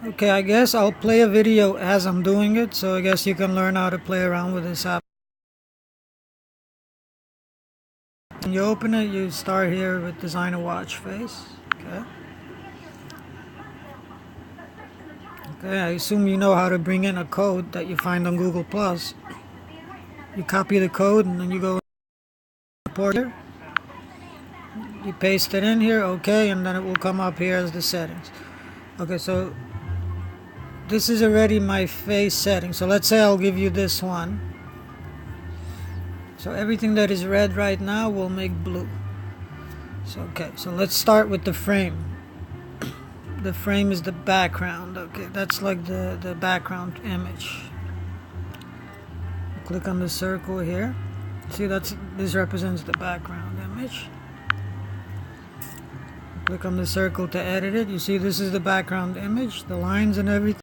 Okay, I guess I'll play a video as I'm doing it, so I guess you can learn how to play around with this app. When you open it, you start here with design a watch face. Okay. Okay, I assume you know how to bring in a code that you find on Google Plus. You copy the code and then you go import here. You paste it in here, okay, and then it will come up here as the settings. Okay, so this is already my face setting. So let's say I'll give you this one. So everything that is red right now will make blue. So okay, so let's start with the frame. The frame is the background. Okay, that's like the background image. Click on the circle here. See, this represents the background image. Click on the circle to edit it. You see, this is the background image, the lines and everything.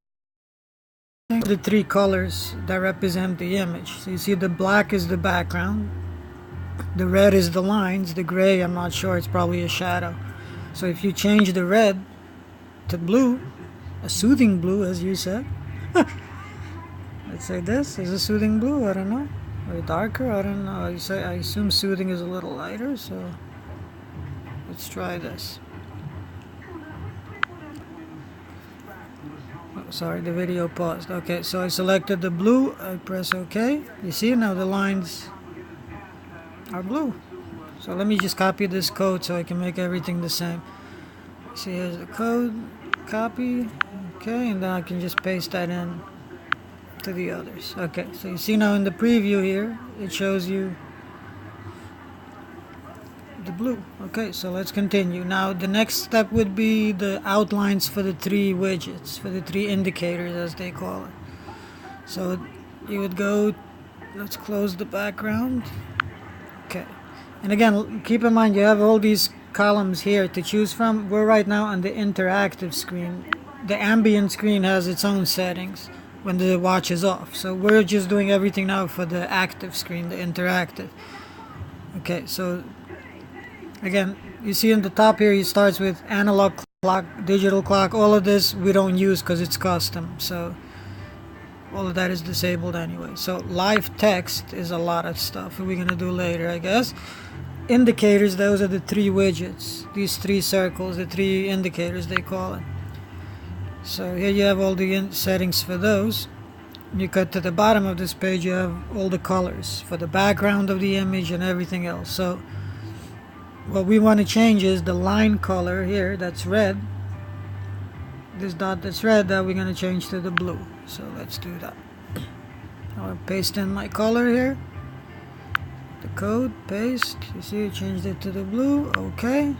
The three colors that represent the image. So you see, the black is the background, the red is the lines, the gray, I'm not sure, it's probably a shadow. So if you change the red to blue, a soothing blue, as you said. Let's say this is a soothing blue, I don't know. Or darker, I don't know. I assume soothing is a little lighter, so let's try this. Oh, sorry, the video paused. Okay, so I selected the blue, I press OK. You see now the lines are blue. So let me just copy this code so I can make everything the same. See, here's the code, copy, okay, and then I can just paste that in to the others. Okay, so you see now in the preview here, it shows you the blue. Okay, so let's continue. Now the next step would be the outlines for the three widgets, for the three indicators as they call it. So you would go, let's close the background. Okay, and again, keep in mind you have all these columns here to choose from. We're right now on the interactive screen. The ambient screen has its own settings when the watch is off, so we're just doing everything now for the active screen, the interactive. Okay, so again, you see in the top here, it starts with analog clock, digital clock. All of this we don't use because it's custom, so all of that is disabled anyway. So live text is a lot of stuff we're gonna do later, I guess. Indicators, those are the three widgets, these three circles, the three indicators they call it. So here you have all the settings for those. You cut to the bottom of this page, you have all the colors for the background of the image and everything else. So what we want to change is the line color here, that's red. This dot that's red, that we're going to change to the blue. So let's do that. I'll paste in my color here. The code, paste. You see, it changed it to the blue. Okay.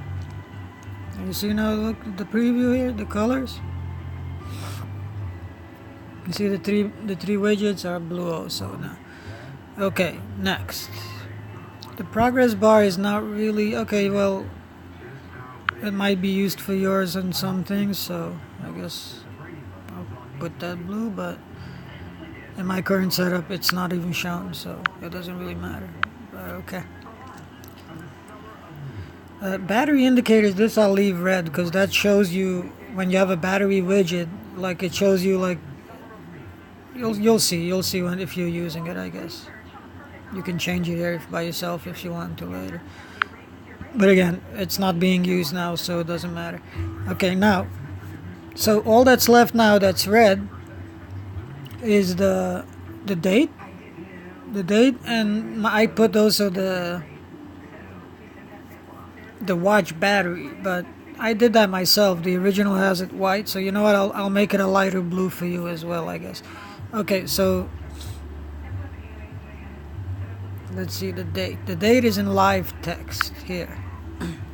And you see now, look at the preview here, the colors. You see the three widgets are blue also now. Okay, next. The progress bar is not really okay. Well, it might be used for yours and some things, so I guess I'll put that blue. But in my current setup, it's not even shown, so it doesn't really matter. But okay. Battery indicators. This I'll leave red because that shows you when you have a battery widget. Like it shows you like. You'll see when if you're using it, I guess. You can change it here by yourself if you want to later. But again, it's not being used now, so it doesn't matter. Okay, now, so all that's left now that's red is the date. The date, and I put also the watch battery, but I did that myself. The original has it white, so you know what? I'll make it a lighter blue for you as well, I guess. Okay, so let's see the date. The date is in live text here.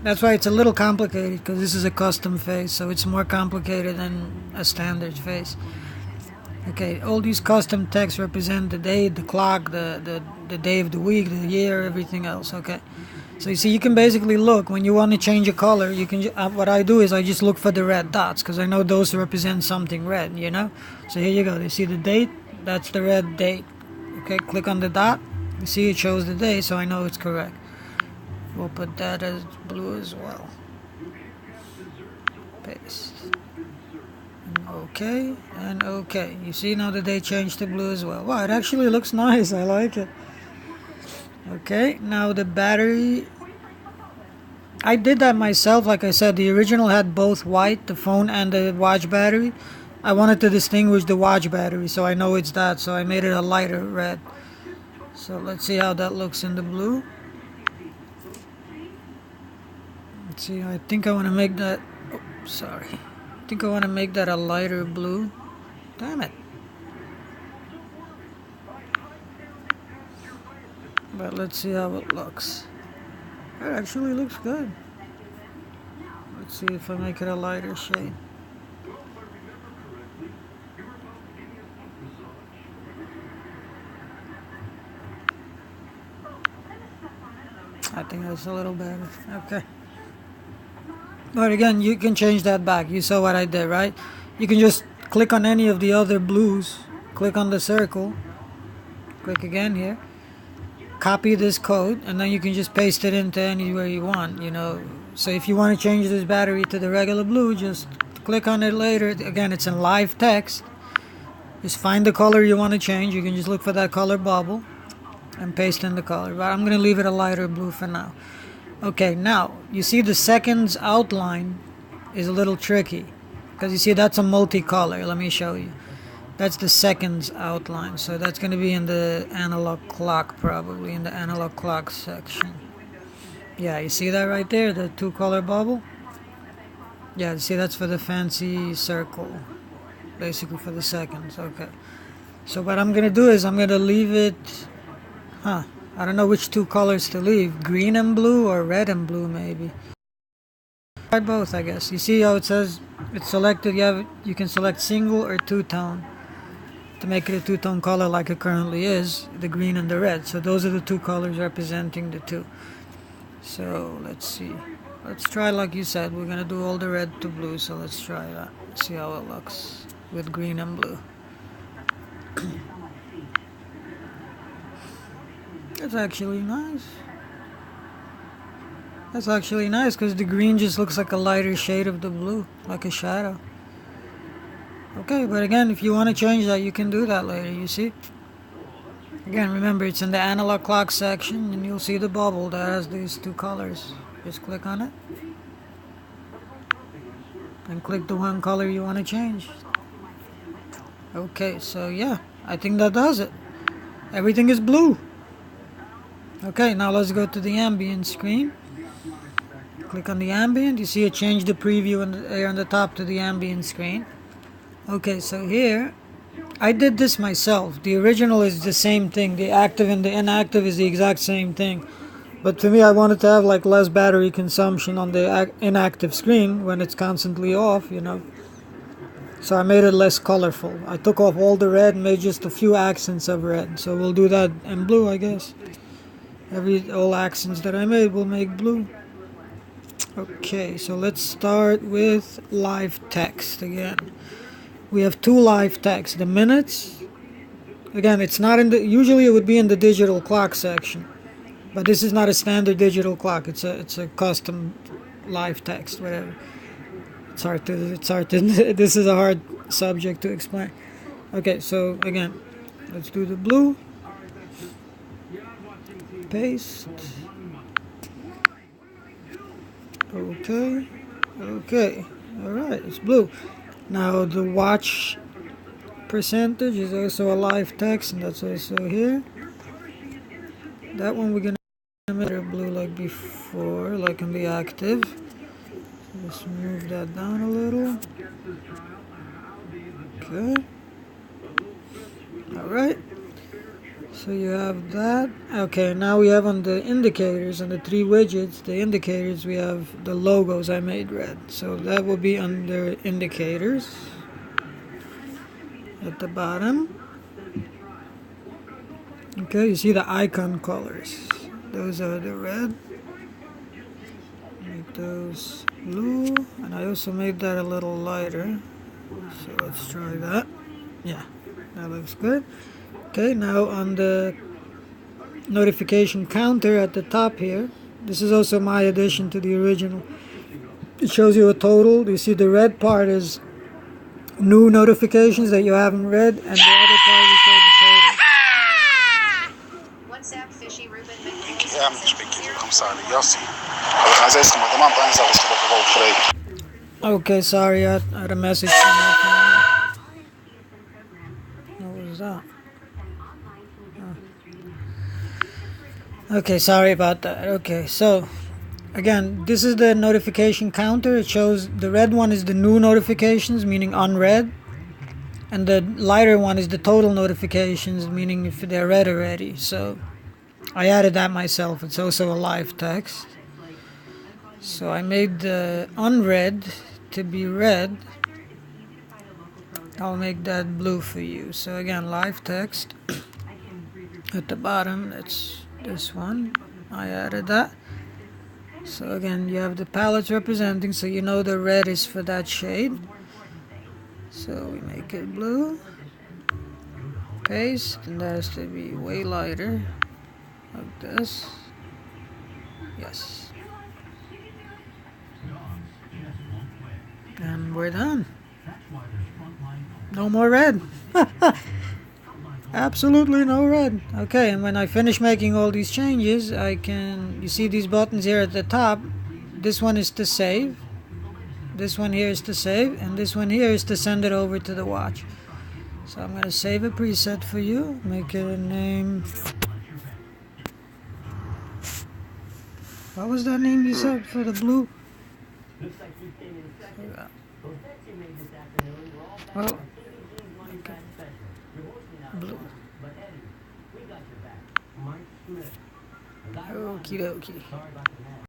That's why it's a little complicated because this is a custom face, so it's more complicated than a standard face. Okay, all these custom text represent the date, the clock, the day of the week, the year, everything else. Okay, so you see, you can basically look when you want to change a color. You can. What I do is I just look for the red dots because I know those represent something red. You know. So here you go. You see the date? That's the red date. Okay, click on the dot. You see, it shows the day, so I know it's correct. We'll put that as blue as well. Paste. And Okay, and okay. You see now that they changed to blue as well. Wow, it actually looks nice. I like it. Okay, now the battery. I did that myself. Like I said, the original had both white, the phone, and the watch battery. I wanted to distinguish the watch battery, so I know it's that. So I made it a lighter red. So let's see how that looks in the blue. Let's see, I think I want to make that. Oh, sorry. I think I want to make that a lighter blue. Damn it. But let's see how it looks. It actually looks good. Let's see if I make it a lighter shade. I think that's a little better. Okay. But again, you can change that back. You saw what I did, right? You can just click on any of the other blues. Click on the circle. Click again here. Copy this code, and then you can just paste it into anywhere you want, you know. So if you want to change this battery to the regular blue, just click on it later. Again, it's in live text. Just find the color you want to change. You can just look for that color bubble and paste in the color. But I'm going to leave it a lighter blue for now. Okay, now, you see the seconds outline is a little tricky. Because you see that's a multicolor. Let me show you. That's the seconds outline. So that's going to be in the analog clock, probably, in the analog clock section. Yeah, you see that right there? The two color bubble? Yeah, you see that's for the fancy circle. Basically for the seconds. Okay. So what I'm going to do is I'm going to leave it... I don't know which two colors to leave. Green and blue or red and blue maybe. Try both, I guess. You see how it says it's selected? You can select single or two-tone to make it a two-tone color like it currently is, the green and the red. So those are the two colors representing the two. So let's see. Let's try like you said. We're gonna do all the red to blue. So let's try that. See how it looks with green and blue. That's actually nice. That's actually nice because the green just looks like a lighter shade of the blue, like a shadow. Okay, but again, if you want to change that, you can do that later, you see? Again, remember, it's in the analog clock section, and you'll see the bubble that has these two colors. Just click on it. And click the one color you want to change. Okay, so yeah, I think that does it. Everything is blue. Okay, now let's go to the ambient screen. Click on the ambient. You see it changed the preview here on the top to the ambient screen. Okay, so here, I did this myself. The original is the same thing. The active and the inactive is the exact same thing. But to me, I wanted to have like less battery consumption on the inactive screen when it's constantly off, you know. So I made it less colorful. I took off all the red and made just a few accents of red. So we'll do that in blue, I guess. All accents that I made will make blue. Okay, so let's start with live text again. We have two live text. The minutes, again, it's not in the, usually it would be in the digital clock section, but this is not a standard digital clock. It's a custom live text, whatever. It's hard to this is a hard subject to explain. Okay, so again, let's do the blue. Paste. Okay. Alright, it's blue. Now the watch percentage is also a live text, and that's also here. That one we're gonna make it blue like before, like in the active. Just move that down a little. Okay. Alright. So you have that. Okay, now we have on the indicators, on the three widgets, the indicators, we have the logos I made red. So that will be under indicators at the bottom. Okay, you see the icon colors. Those are the red. Make those blue. And I also made that a little lighter. So let's try that. Yeah, that looks good. Okay, now on the notification counter at the top here, this is also my addition to the original. It shows you a total. You see the red part is new notifications that you haven't read, and the other part will show the total. Okay, sorry, I had a message from my phone. What was that? Oh. Okay, sorry about that. Okay, so again, this is the notification counter. It shows the red one is the new notifications, meaning unread, and the lighter one is the total notifications, meaning if they're read already. So I added that myself. It's also a live text. So I made the unread to be read. I'll make that blue for you. So again, live text at the bottom, it's this one. I added that. So again, you have the palettes representing, so you know the red is for that shade. So we make it blue. Paste, and that has to be way lighter, like this. Yes. And we're done. No more red. Absolutely no red. Okay, and when I finish making all these changes, you see these buttons here at the top. This one is to save. This one here is to save, and this one here is to send it over to the watch. So I'm going to save a preset for you. Make it a name. What was that name you said for the blue? Well, okay. Blue. Okie dokie.